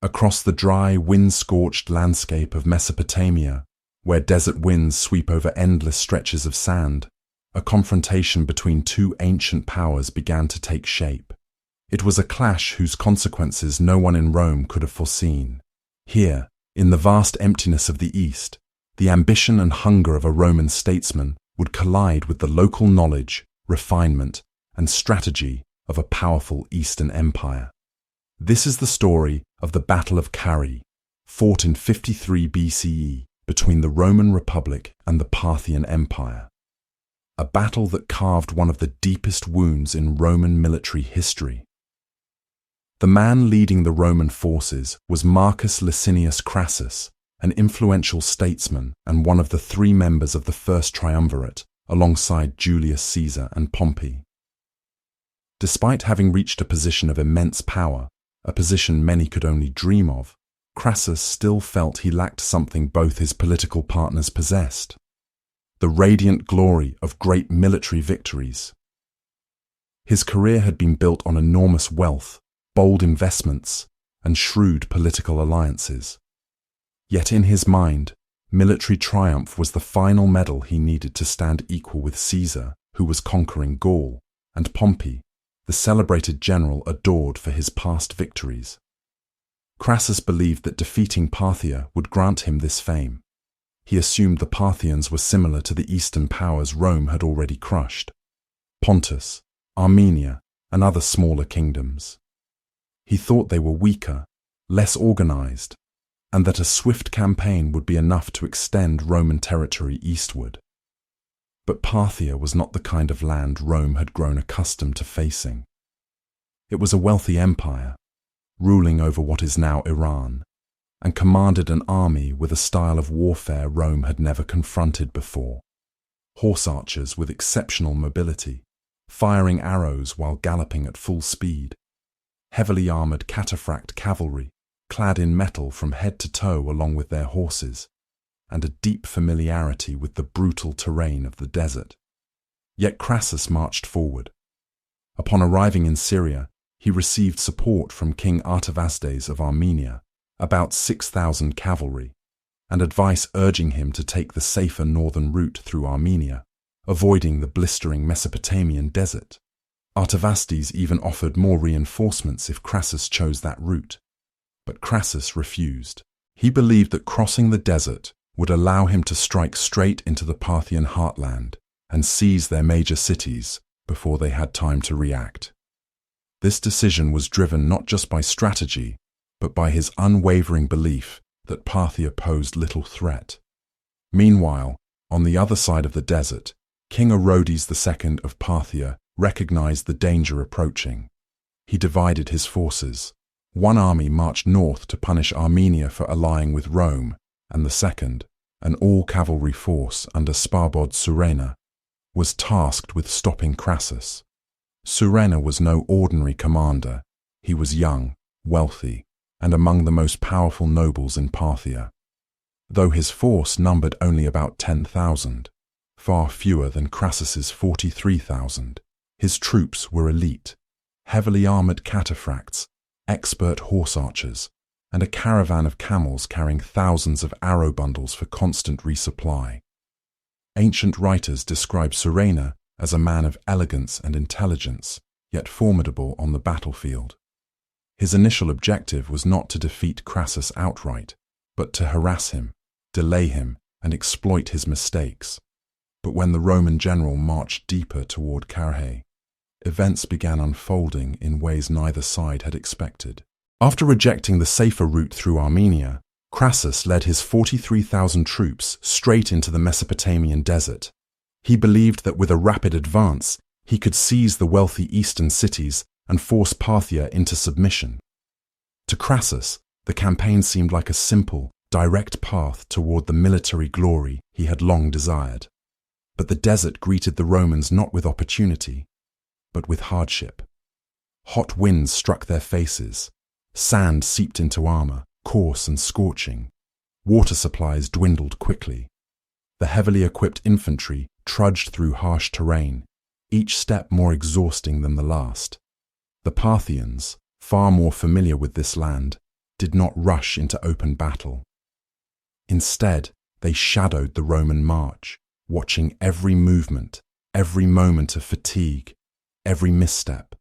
Across the dry, wind-scorched landscape of Mesopotamia, where desert winds sweep over endless stretches of sand, a confrontation between two ancient powers began to take shape. It was a clash whose consequences no one in Rome could have foreseen. Here, in the vast emptiness of the East, the ambition and hunger of a Roman statesman would collide with the local knowledge, refinement, and strategy of a powerful Eastern empire. This is the story of the Battle of Carrhae, fought in 53 BCE between the Roman Republic and the Parthian Empire. A battle that carved one of the deepest wounds in Roman military history. The man leading the Roman forces was Marcus Licinius Crassus, an influential statesman and one of the three members of the First Triumvirate, alongside Julius Caesar and Pompey. Despite having reached a position of immense power, a position many could only dream of, Crassus still felt he lacked something both his political partners possessed: the radiant glory of great military victories. His career had been built on enormous wealth, bold investments, and shrewd political alliances. Yet in his mind, military triumph was the final medal he needed to stand equal with Caesar, who was conquering Gaul, and Pompey, the celebrated general adored for his past victories. Crassus believed that defeating Parthia would grant him this fame. He assumed the Parthians were similar to the Eastern powers Rome had already crushed: Pontus, Armenia, and other smaller kingdoms. He thought they were weaker, less organized, and that a swift campaign would be enough to extend Roman territory eastward. But Parthia was not the kind of land Rome had grown accustomed to facing. It was a wealthy empire, ruling over what is now Iran, and commanded an army with a style of warfare Rome had never confronted before: horse archers with exceptional mobility, firing arrows while galloping at full speed, heavily armored cataphract cavalry, clad in metal from head to toe along with their horses, and a deep familiarity with the brutal terrain of the desert. Yet Crassus marched forward. Upon arriving in Syria, he received support from King Artavasdes of Armenia, about 6,000 cavalry, and advice urging him to take the safer northern route through Armenia, avoiding the blistering Mesopotamian desert. Artavasdes even offered more reinforcements if Crassus chose that route, but Crassus refused. He believed that crossing the desert would allow him to strike straight into the Parthian heartland and seize their major cities before they had time to react. This decision was driven not just by strategy, but by his unwavering belief that Parthia posed little threat. Meanwhile, on the other side of the desert, King Orodes II of Parthia recognized the danger approaching. He divided his forces. One army marched north to punish Armenia for allying with Rome, and the second, an all-cavalry force under Sparbod Surena, was tasked with stopping Crassus. Surena was no ordinary commander. He was young, wealthy, and among the most powerful nobles in Parthia. Though his force numbered only about 10,000, far fewer than Crassus's 43,000, his troops were elite: heavily armored cataphracts, expert horse archers, and a caravan of camels carrying thousands of arrow bundles for constant resupply. Ancient writers describe Surena as a man of elegance and intelligence, yet formidable on the battlefield. His initial objective was not to defeat Crassus outright, but to harass him, delay him, and exploit his mistakes. But when the Roman general marched deeper toward Carrhae, events began unfolding in ways neither side had expected. After rejecting the safer route through Armenia, Crassus led his 43,000 troops straight into the Mesopotamian desert. He believed that with a rapid advance, he could seize the wealthy eastern cities and force Parthia into submission. To Crassus, the campaign seemed like a simple, direct path toward the military glory he had long desired. But the desert greeted the Romans not with opportunity, but with hardship. Hot winds struck their faces. Sand seeped into armor, coarse and scorching. Water supplies dwindled quickly. The heavily equipped infantry trudged through harsh terrain, each step more exhausting than the last. The Parthians, far more familiar with this land, did not rush into open battle. Instead, they shadowed the Roman march, watching every movement, every moment of fatigue, every misstep.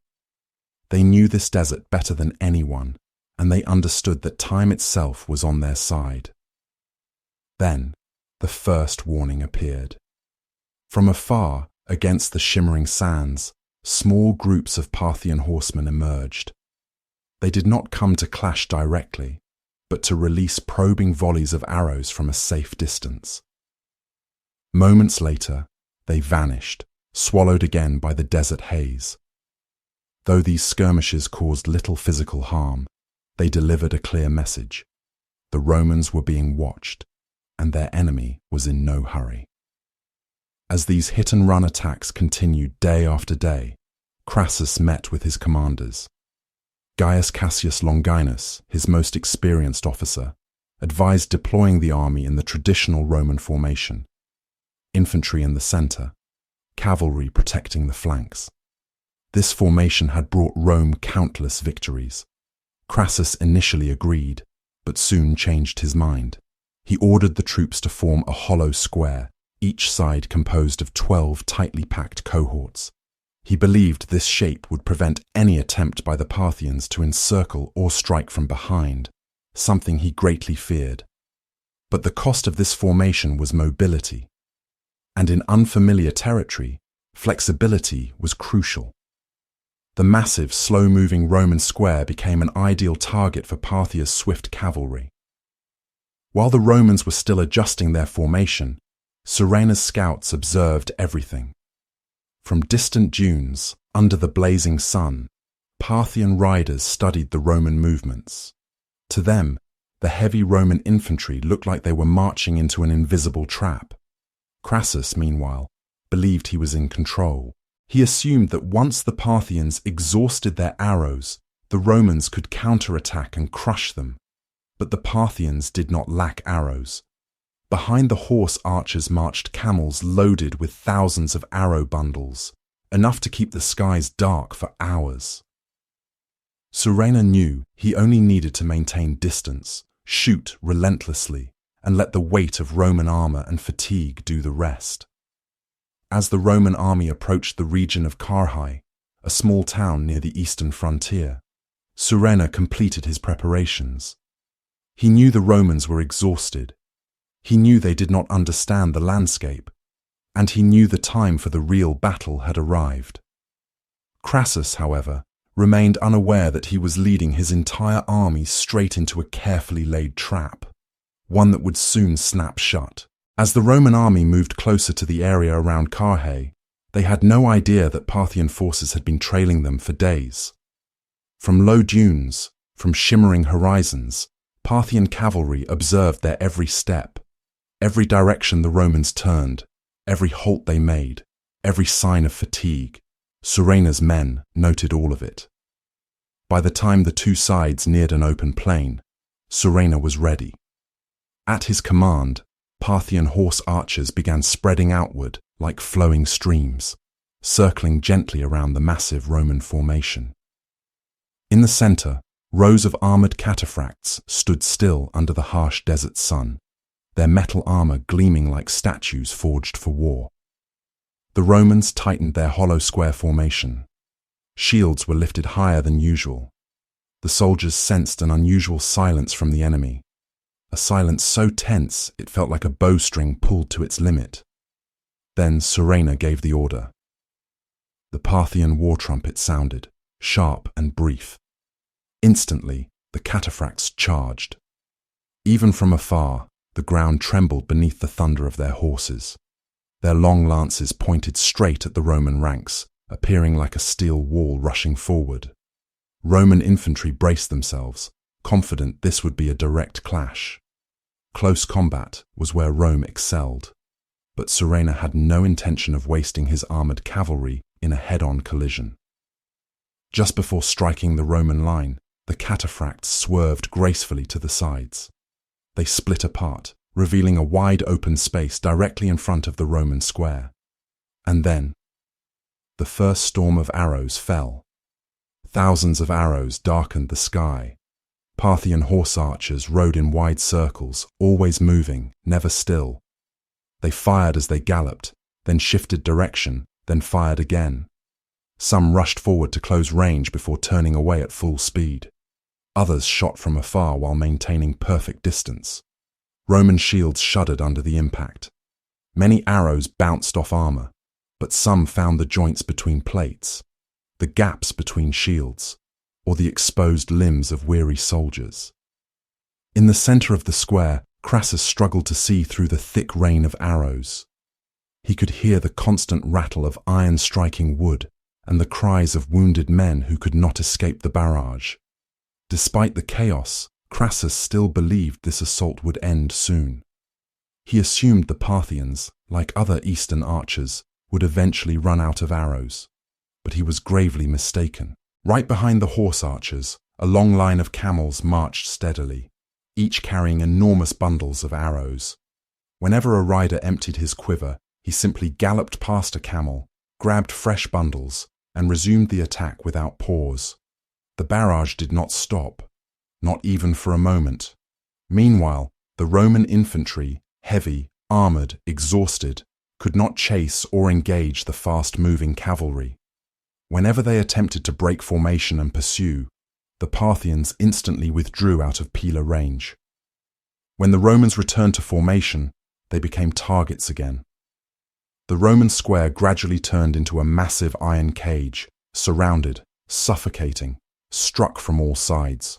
They knew this desert better than anyone, and they understood that time itself was on their side. Then, the first warning appeared. From afar, against the shimmering sands, small groups of Parthian horsemen emerged. They did not come to clash directly, but to release probing volleys of arrows from a safe distance. Moments later, they vanished, swallowed again by the desert haze. Though these skirmishes caused little physical harm, they delivered a clear message. The Romans were being watched, and their enemy was in no hurry. As these hit-and-run attacks continued day after day, Crassus met with his commanders. Gaius Cassius Longinus, his most experienced officer, advised deploying the army in the traditional Roman formation: infantry in the center, cavalry protecting the flanks. This formation had brought Rome countless victories. Crassus initially agreed, but soon changed his mind. He ordered the troops to form a hollow square, each side composed of 12 tightly packed cohorts. He believed this shape would prevent any attempt by the Parthians to encircle or strike from behind, something he greatly feared. But the cost of this formation was mobility, and in unfamiliar territory, flexibility was crucial. The massive, slow-moving Roman square became an ideal target for Parthia's swift cavalry. While the Romans were still adjusting their formation, Surena's scouts observed everything. From distant dunes, under the blazing sun, Parthian riders studied the Roman movements. To them, the heavy Roman infantry looked like they were marching into an invisible trap. Crassus, meanwhile, believed he was in control. He assumed that once the Parthians exhausted their arrows, the Romans could counterattack and crush them. But the Parthians did not lack arrows. Behind the horse archers marched camels loaded with thousands of arrow bundles, enough to keep the skies dark for hours. Surena knew he only needed to maintain distance, shoot relentlessly, and let the weight of Roman armor and fatigue do the rest. As the Roman army approached the region of Carrhae, a small town near the eastern frontier, Surena completed his preparations. He knew the Romans were exhausted. He knew they did not understand the landscape, and he knew the time for the real battle had arrived. Crassus, however, remained unaware that he was leading his entire army straight into a carefully laid trap, one that would soon snap shut. As the Roman army moved closer to the area around Carrhae, they had no idea that Parthian forces had been trailing them for days. From low dunes, from shimmering horizons, Parthian cavalry observed their every step, every direction the Romans turned, every halt they made, every sign of fatigue. Surena's men noted all of it. By the time the two sides neared an open plain, Surena was ready. At his command, Parthian horse archers began spreading outward like flowing streams, circling gently around the massive Roman formation. In the center, rows of armored cataphracts stood still under the harsh desert sun, their metal armor gleaming like statues forged for war. The Romans tightened their hollow square formation. Shields were lifted higher than usual. The soldiers sensed an unusual silence from the enemy, a silence so tense it felt like a bowstring pulled to its limit. Then Surena gave the order. The Parthian war trumpet sounded, sharp and brief. Instantly, the cataphracts charged. Even from afar, the ground trembled beneath the thunder of their horses. Their long lances pointed straight at the Roman ranks, appearing like a steel wall rushing forward. Roman infantry braced themselves, confident this would be a direct clash. Close combat was where Rome excelled, but Surena had no intention of wasting his armored cavalry in a head-on collision. Just before striking the Roman line, the cataphracts swerved gracefully to the sides. They split apart, revealing a wide open space directly in front of the Roman square. And then, the first storm of arrows fell. Thousands of arrows darkened the sky. Parthian horse archers rode in wide circles, always moving, never still. They fired as they galloped, then shifted direction, then fired again. Some rushed forward to close range before turning away at full speed. Others shot from afar while maintaining perfect distance. Roman shields shuddered under the impact. Many arrows bounced off armor, but some found the joints between plates, the gaps between shields, or the exposed limbs of weary soldiers. In the center of the square, Crassus struggled to see through the thick rain of arrows. He could hear the constant rattle of iron striking wood and the cries of wounded men who could not escape the barrage. Despite the chaos, Crassus still believed this assault would end soon. He assumed the Parthians, like other Eastern archers, would eventually run out of arrows. But he was gravely mistaken. Right behind the horse archers, a long line of camels marched steadily, each carrying enormous bundles of arrows. Whenever a rider emptied his quiver, he simply galloped past a camel, grabbed fresh bundles, and resumed the attack without pause. The barrage did not stop, not even for a moment. Meanwhile, the Roman infantry, heavy, armored, exhausted, could not chase or engage the fast-moving cavalry. Whenever they attempted to break formation and pursue, the Parthians instantly withdrew out of Pila range. When the Romans returned to formation, they became targets again. The Roman square gradually turned into a massive iron cage, surrounded, suffocating, struck from all sides.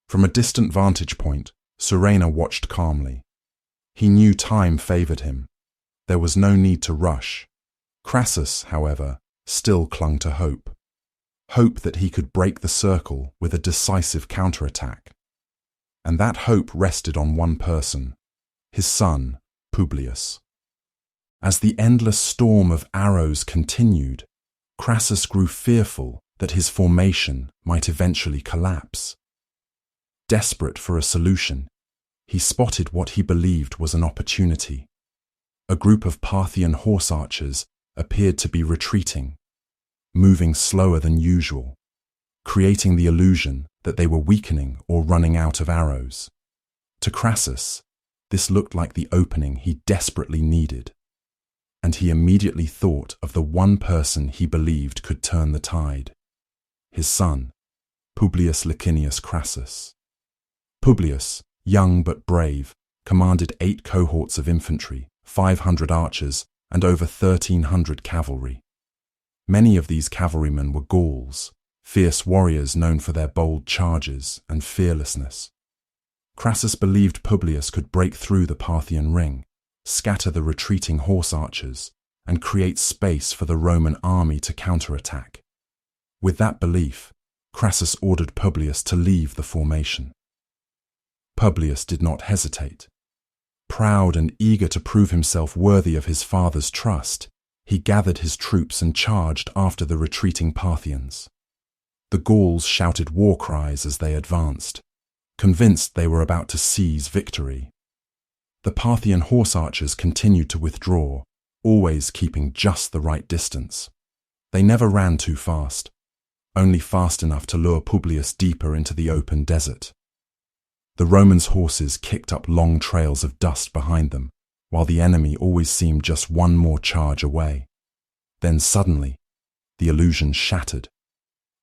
From a distant vantage point, Surena watched calmly. He knew time favored him. There was no need to rush. Crassus, however, still clung to hope. Hope that he could break the circle with a decisive counterattack. And that hope rested on one person, his son, Publius. As the endless storm of arrows continued, Crassus grew fearful that his formation might eventually collapse. Desperate for a solution, he spotted what he believed was an opportunity. A group of Parthian horse archers appeared to be retreating, moving slower than usual, creating the illusion that they were weakening or running out of arrows. To Crassus, this looked like the opening he desperately needed, and he immediately thought of the one person he believed could turn the tide: his son, Publius Licinius Crassus. Publius, young but brave, commanded 8 cohorts of infantry, 500 archers, and over 1,300 cavalry. Many of these cavalrymen were Gauls, fierce warriors known for their bold charges and fearlessness. Crassus believed Publius could break through the Parthian ring, scatter the retreating horse archers, and create space for the Roman army to counterattack. With that belief, Crassus ordered Publius to leave the formation. Publius did not hesitate. Proud and eager to prove himself worthy of his father's trust, he gathered his troops and charged after the retreating Parthians. The Gauls shouted war cries as they advanced, convinced they were about to seize victory. The Parthian horse archers continued to withdraw, always keeping just the right distance. They never ran too fast, only fast enough to lure Publius deeper into the open desert. The Romans' horses kicked up long trails of dust behind them, while the enemy always seemed just one more charge away. Then suddenly, the illusion shattered.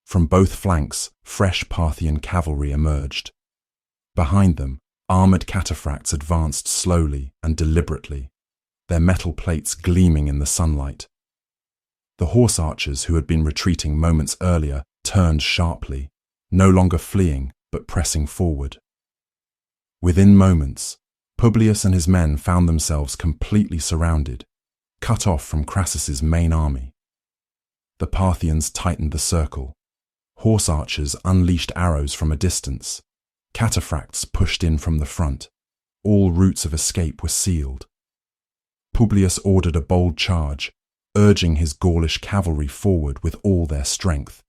From both flanks, fresh Parthian cavalry emerged. Behind them, armored cataphracts advanced slowly and deliberately, their metal plates gleaming in the sunlight. The horse archers who had been retreating moments earlier turned sharply, no longer fleeing but pressing forward. Within moments, Publius and his men found themselves completely surrounded, cut off from Crassus's main army. The Parthians tightened the circle. Horse archers unleashed arrows from a distance. Cataphracts pushed in from the front. All routes of escape were sealed. Publius ordered a bold charge, urging his Gaulish cavalry forward with all their strength.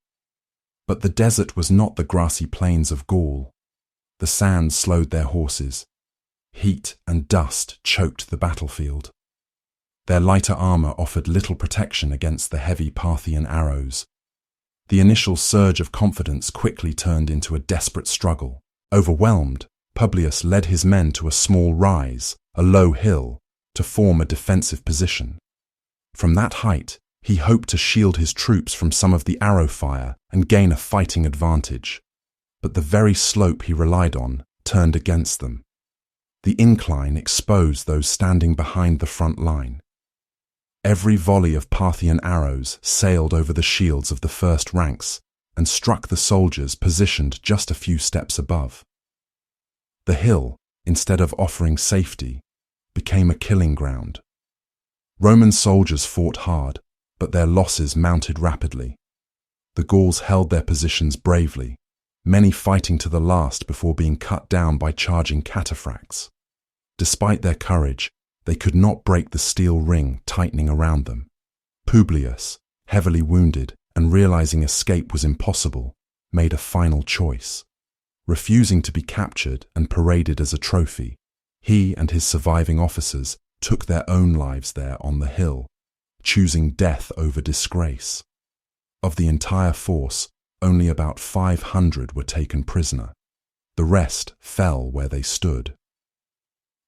But the desert was not the grassy plains of Gaul. The sand slowed their horses. Heat and dust choked the battlefield. Their lighter armor offered little protection against the heavy Parthian arrows. The initial surge of confidence quickly turned into a desperate struggle. Overwhelmed, Publius led his men to a small rise, a low hill, to form a defensive position. From that height, he hoped to shield his troops from some of the arrow fire and gain a fighting advantage. But the very slope he relied on turned against them. The incline exposed those standing behind the front line. Every volley of Parthian arrows sailed over the shields of the first ranks and struck the soldiers positioned just a few steps above. The hill, instead of offering safety, became a killing ground. Roman soldiers fought hard, but their losses mounted rapidly. The Gauls held their positions bravely, many fighting to the last before being cut down by charging cataphracts. Despite their courage, they could not break the steel ring tightening around them. Publius, heavily wounded and realizing escape was impossible, made a final choice. Refusing to be captured and paraded as a trophy, he and his surviving officers took their own lives there on the hill, choosing death over disgrace. Of the entire force, only about 500 were taken prisoner. The rest fell where they stood.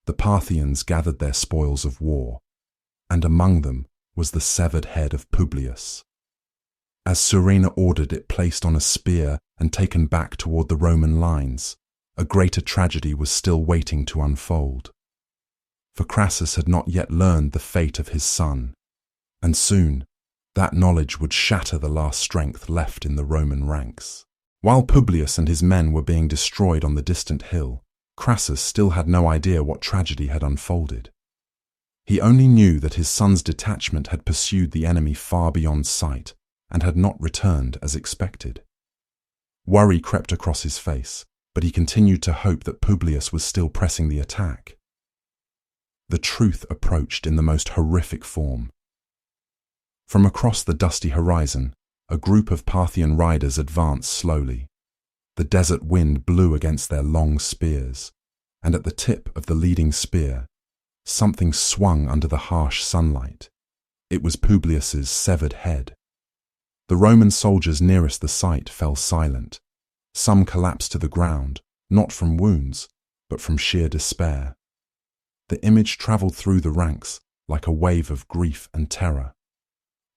The Parthians gathered their spoils of war, and among them was the severed head of Publius. As Surena ordered it placed on a spear and taken back toward the Roman lines, a greater tragedy was still waiting to unfold. For Crassus had not yet learned the fate of his son, and soon that knowledge would shatter the last strength left in the Roman ranks. While Publius and his men were being destroyed on the distant hill, Crassus still had no idea what tragedy had unfolded. He only knew that his son's detachment had pursued the enemy far beyond sight and had not returned as expected. Worry crept across his face, but he continued to hope that Publius was still pressing the attack. The truth approached in the most horrific form. From across the dusty horizon, a group of Parthian riders advanced slowly. The desert wind blew against their long spears, and at the tip of the leading spear, something swung under the harsh sunlight. It was Publius's severed head. The Roman soldiers nearest the site fell silent. Some collapsed to the ground, not from wounds, but from sheer despair. The image travelled through the ranks like a wave of grief and terror.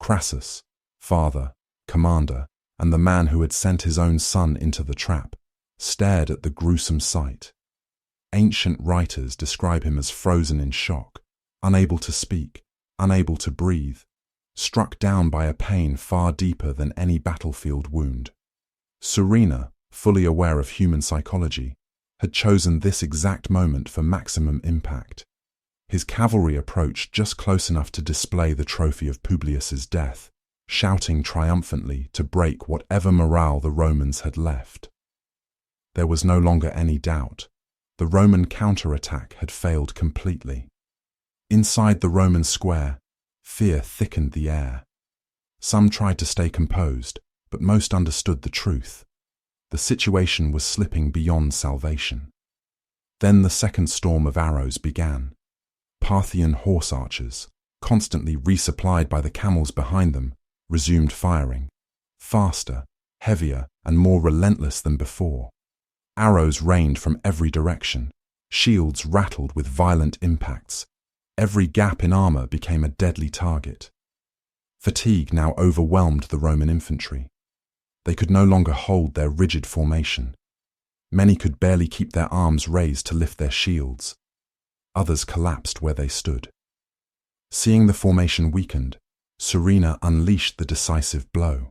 Crassus, father, commander, and the man who had sent his own son into the trap, stared at the gruesome sight. Ancient writers describe him as frozen in shock, unable to speak, unable to breathe, struck down by a pain far deeper than any battlefield wound. Surena, fully aware of human psychology, had chosen this exact moment for maximum impact. His cavalry approached just close enough to display the trophy of Publius's death, shouting triumphantly to break whatever morale the Romans had left. There was no longer any doubt. The Roman counterattack had failed completely. Inside the Roman square, fear thickened the air. Some tried to stay composed, but most understood the truth. The situation was slipping beyond salvation. Then the second storm of arrows began. Parthian horse archers, constantly resupplied by the camels behind them, resumed firing, faster, heavier, and more relentless than before. Arrows rained from every direction. Shields rattled with violent impacts. Every gap in armor became a deadly target. Fatigue now overwhelmed the Roman infantry. They could no longer hold their rigid formation. Many could barely keep their arms raised to lift their shields. Others collapsed where they stood. Seeing the formation weakened, Surena unleashed the decisive blow.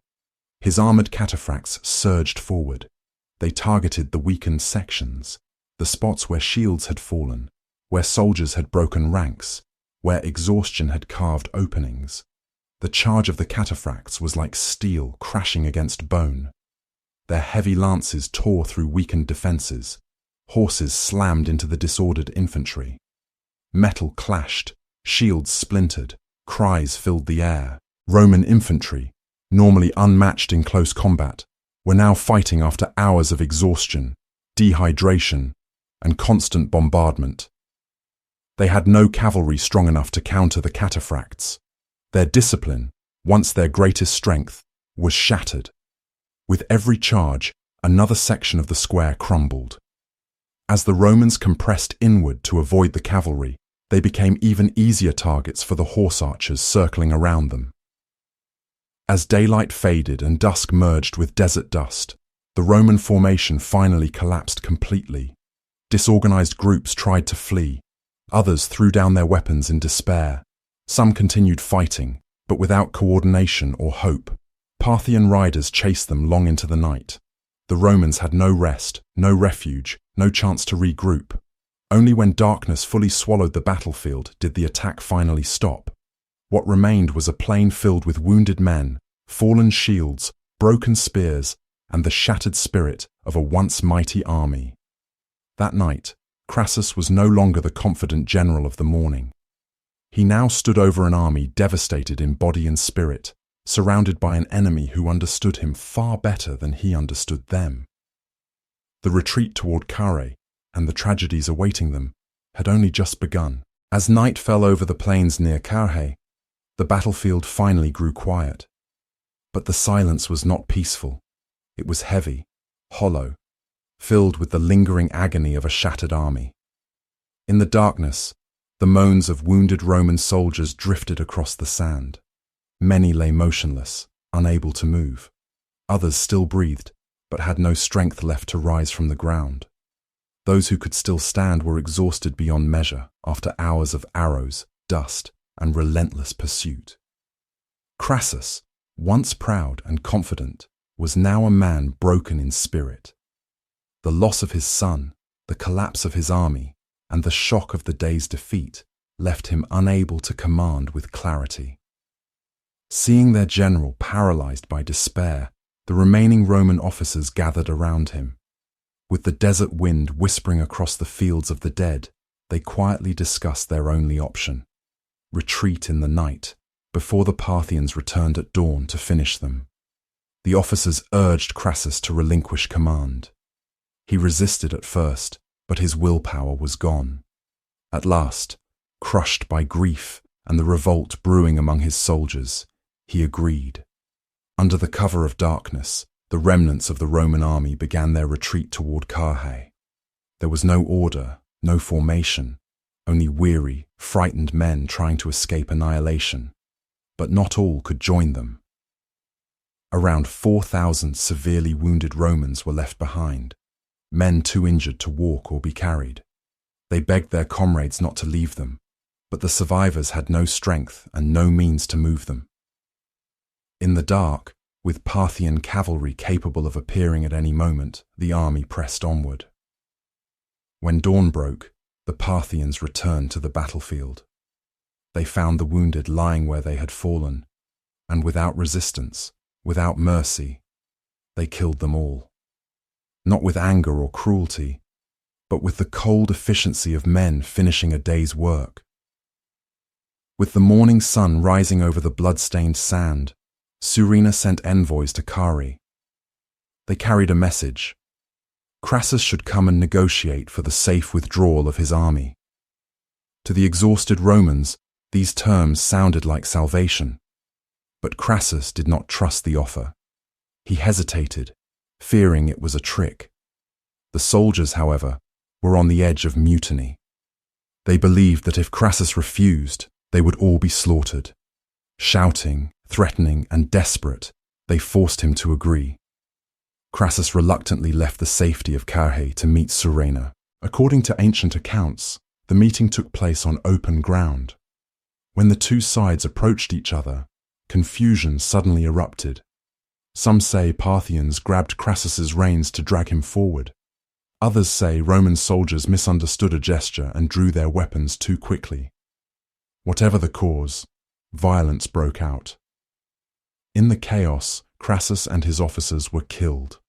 His armored cataphracts surged forward. They targeted the weakened sections, the spots where shields had fallen, where soldiers had broken ranks, where exhaustion had carved openings. The charge of the cataphracts was like steel crashing against bone. Their heavy lances tore through weakened defences. Horses slammed into the disordered infantry. Metal clashed, shields splintered, cries filled the air. Roman infantry, normally unmatched in close combat, were now fighting after hours of exhaustion, dehydration, and constant bombardment. They had no cavalry strong enough to counter the cataphracts. Their discipline, once their greatest strength, was shattered. With every charge, another section of the square crumbled. As the Romans compressed inward to avoid the cavalry, they became even easier targets for the horse archers circling around them. As daylight faded and dusk merged with desert dust, the Roman formation finally collapsed completely. Disorganized groups tried to flee. Others threw down their weapons in despair. Some continued fighting, but without coordination or hope. Parthian riders chased them long into the night. The Romans had no rest, no refuge, no chance to regroup. Only when darkness fully swallowed the battlefield did the attack finally stop. What remained was a plain filled with wounded men, fallen shields, broken spears, and the shattered spirit of a once mighty army. That night, Crassus was no longer the confident general of the morning. He now stood over an army devastated in body and spirit, surrounded by an enemy who understood him far better than he understood them. The retreat toward Carrhae, and the tragedies awaiting them, had only just begun. As night fell over the plains near Carrhae, the battlefield finally grew quiet. But the silence was not peaceful. It was heavy, hollow, filled with the lingering agony of a shattered army. In the darkness, the moans of wounded Roman soldiers drifted across the sand. Many lay motionless, unable to move. Others still breathed, but had no strength left to rise from the ground. Those who could still stand were exhausted beyond measure after hours of arrows, dust, and relentless pursuit. Crassus, once proud and confident, was now a man broken in spirit. The loss of his son, the collapse of his army, and the shock of the day's defeat left him unable to command with clarity. Seeing their general paralyzed by despair, the remaining Roman officers gathered around him. With the desert wind whispering across the fields of the dead, they quietly discussed their only option: retreat in the night, before the Parthians returned at dawn to finish them. The officers urged Crassus to relinquish command. He resisted at first, but his willpower was gone. At last, crushed by grief and the revolt brewing among his soldiers, he agreed. Under the cover of darkness, the remnants of the Roman army began their retreat toward Carrhae. There was no order, no formation, only weary, frightened men trying to escape annihilation. But not all could join them. Around 4,000 severely wounded Romans were left behind, men too injured to walk or be carried. They begged their comrades not to leave them, but the survivors had no strength and no means to move them. In the dark, with Parthian cavalry capable of appearing at any moment, the army pressed onward. When dawn broke, the Parthians returned to the battlefield. They found the wounded lying where they had fallen, and without resistance, without mercy, they killed them all. Not with anger or cruelty, but with the cold efficiency of men finishing a day's work. With the morning sun rising over the blood-stained sand, Surena sent envoys to Carrhae. They carried a message. Crassus should come and negotiate for the safe withdrawal of his army. To the exhausted Romans, these terms sounded like salvation. But Crassus did not trust the offer. He hesitated, fearing it was a trick. The soldiers, however, were on the edge of mutiny. They believed that if Crassus refused, they would all be slaughtered. Shouting, threatening, and desperate, they forced him to agree. Crassus reluctantly left the safety of Carrhae to meet Surena. According to ancient accounts, the meeting took place on open ground. When the two sides approached each other, confusion suddenly erupted. Some say Parthians grabbed Crassus's reins to drag him forward. Others say Roman soldiers misunderstood a gesture and drew their weapons too quickly. Whatever the cause, violence broke out. In the chaos, Crassus and his officers were killed.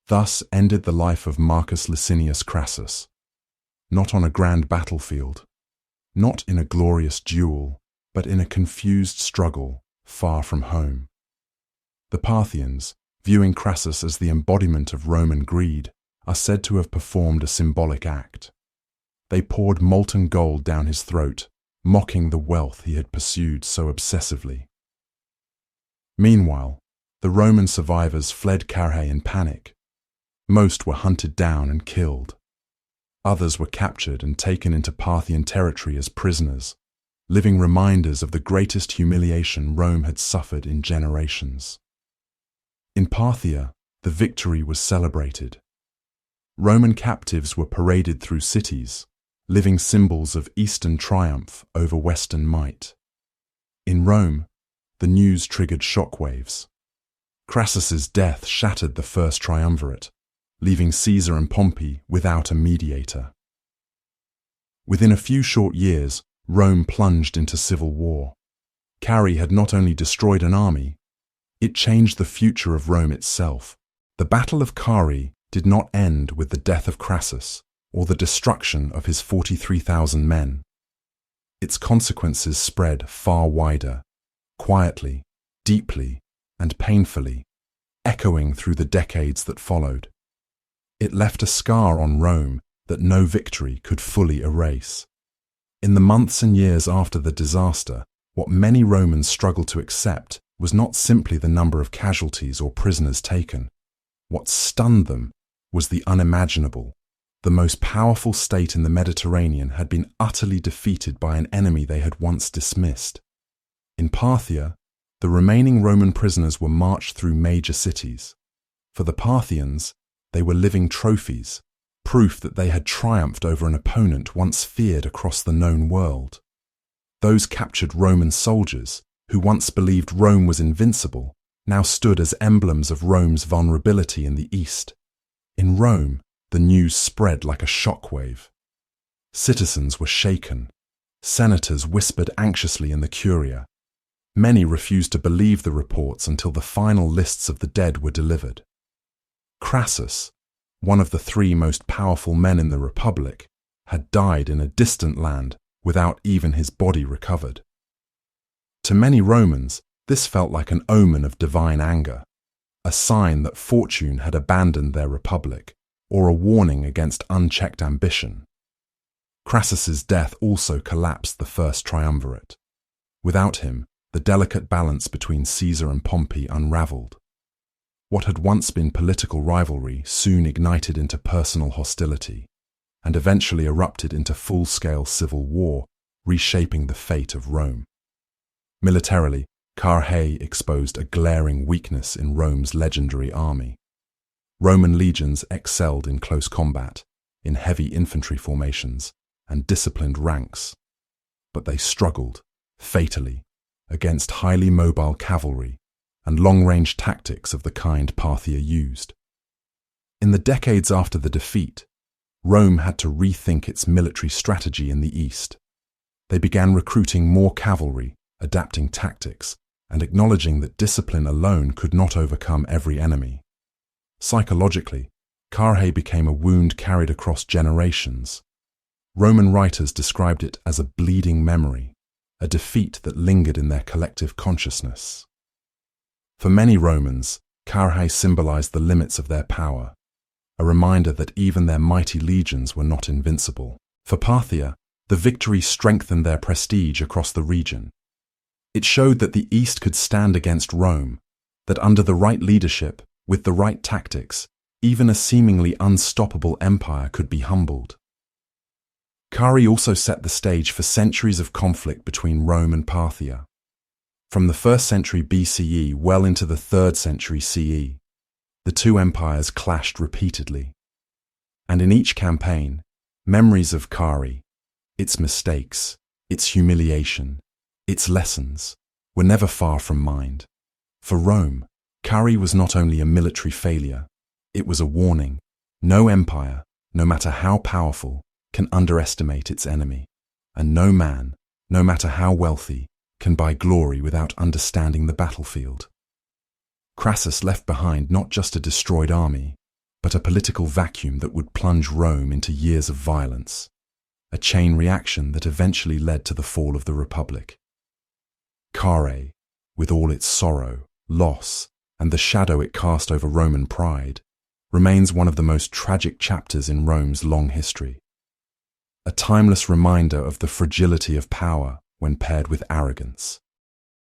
Thus ended the life of Marcus Licinius Crassus, not on a grand battlefield, not in a glorious duel, but in a confused struggle far from home. The Parthians, viewing Crassus as the embodiment of Roman greed, are said to have performed a symbolic act. They poured molten gold down his throat, mocking the wealth he had pursued so obsessively. Meanwhile, the Roman survivors fled Carrhae in panic. Most were hunted down and killed. Others were captured and taken into Parthian territory as prisoners, living reminders of the greatest humiliation Rome had suffered in generations. In Parthia, the victory was celebrated. Roman captives were paraded through cities, living symbols of Eastern triumph over Western might. In Rome, the news triggered shockwaves. Crassus's death shattered the First Triumvirate, leaving Caesar and Pompey without a mediator. Within a few short years, Rome plunged into civil war. Carrhae had not only destroyed an army, it changed the future of Rome itself. The Battle of Carrhae did not end with the death of Crassus or the destruction of his 43,000 men. Its consequences spread far wider, quietly, deeply, and painfully, echoing through the decades that followed. It left a scar on Rome that no victory could fully erase. In the months and years after the disaster, what many Romans struggled to accept was not simply the number of casualties or prisoners taken. What stunned them was the unimaginable. The most powerful state in the Mediterranean had been utterly defeated by an enemy they had once dismissed. In Parthia, the remaining Roman prisoners were marched through major cities. For the Parthians, they were living trophies, proof that they had triumphed over an opponent once feared across the known world. Those captured Roman soldiers, who once believed Rome was invincible, now stood as emblems of Rome's vulnerability in the East. In Rome, the news spread like a shockwave. Citizens were shaken. Senators whispered anxiously in the Curia. Many refused to believe the reports until the final lists of the dead were delivered. Crassus, one of the 3 most powerful men in the Republic, had died in a distant land without even his body recovered. To many Romans, this felt like an omen of divine anger, a sign that fortune had abandoned their republic, or a warning against unchecked ambition. Crassus's death also collapsed the First Triumvirate. Without him, the delicate balance between Caesar and Pompey unraveled. What had once been political rivalry soon ignited into personal hostility, and eventually erupted into full-scale civil war, reshaping the fate of Rome. Militarily, Carrhae exposed a glaring weakness in Rome's legendary army. Roman legions excelled in close combat, in heavy infantry formations, and disciplined ranks. But they struggled, fatally, against highly mobile cavalry and long-range tactics of the kind Parthia used. In the decades after the defeat, Rome had to rethink its military strategy in the East. They began recruiting more cavalry, adapting tactics, and acknowledging that discipline alone could not overcome every enemy. Psychologically, Carrhae became a wound carried across generations. Roman writers described it as a bleeding memory, a defeat that lingered in their collective consciousness. For many Romans, Carrhae symbolized the limits of their power, a reminder that even their mighty legions were not invincible. For Parthia, the victory strengthened their prestige across the region. It showed that the East could stand against Rome, that under the right leadership, with the right tactics, even a seemingly unstoppable empire could be humbled. Carrhae also set the stage for centuries of conflict between Rome and Parthia. From the 1st century BCE well into the 3rd century CE, the 2 empires clashed repeatedly. And in each campaign, memories of Carrhae, its mistakes, its humiliation, its lessons, were never far from mind. For Rome, Carrhae was not only a military failure, it was a warning. No empire, no matter how powerful, can underestimate its enemy, and no man, no matter how wealthy, can buy glory without understanding the battlefield. Crassus left behind not just a destroyed army, but a political vacuum that would plunge Rome into years of violence, a chain reaction that eventually led to the fall of the Republic. Carrhae, with all its sorrow, loss, and the shadow it cast over Roman pride, remains one of the most tragic chapters in Rome's long history. A timeless reminder of the fragility of power when paired with arrogance.